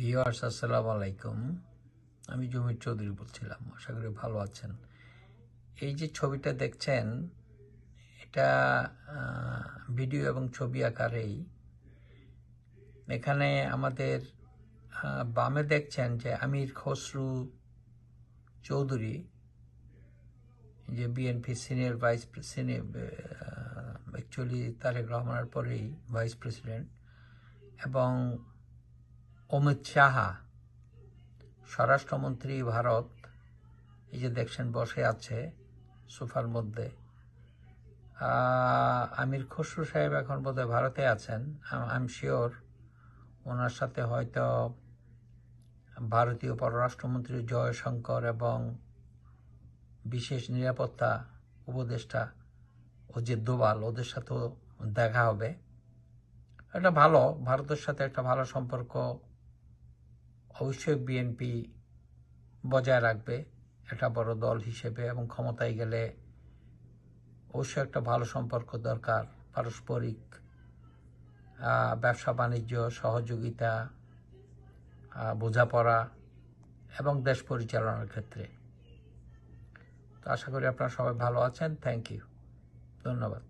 Viewers আসসালামু আলাইকুম। আমি জমির চৌধুরী বলছিলাম, আশা করি ভালো আছেন। এই যে ছবিটা দেখছেন, এটা ভিডিও এবং ছবি আকারেই। এখানে আমাদের বামে দেখছেন যে আমির খসরু চৌধুরী, যে BNP senior vice president, actually Tarique রহমানের পরেই ভাইস প্রেসিডেন্ট, এবং অমিত শাহা স্বরাষ্ট্রমন্ত্রী ভারত, এই যে দেখছেন বসে আছে সোফার মধ্যে। আমির খসরু সাহেব এখন বোধহয় ভারতে আছেন। আই এম শিওর ওনার সাথে হয়তো ভারতীয় পররাষ্ট্রমন্ত্রী জয়শঙ্কর এবং বিশেষ নিরাপত্তা উপদেষ্টা অজিত দোভাল, ওদের সাথেও দেখা হবে। এটা ভালো, ভারতের সাথে একটা ভালো সম্পর্ক অবশ্যই বিএনপি বজায় রাখবে একটা বড় দল হিসেবে, এবং ক্ষমতায় গেলে অবশ্যই একটা ভালো সম্পর্ক দরকার, পারস্পরিক ব্যবসা বাণিজ্য, সহযোগিতা, বোঝাপড়া এবং দেশ পরিচালনার ক্ষেত্রে। তো আশা করি আপনারা সবাই ভালো আছেন। থ্যাংক ইউ, ধন্যবাদ।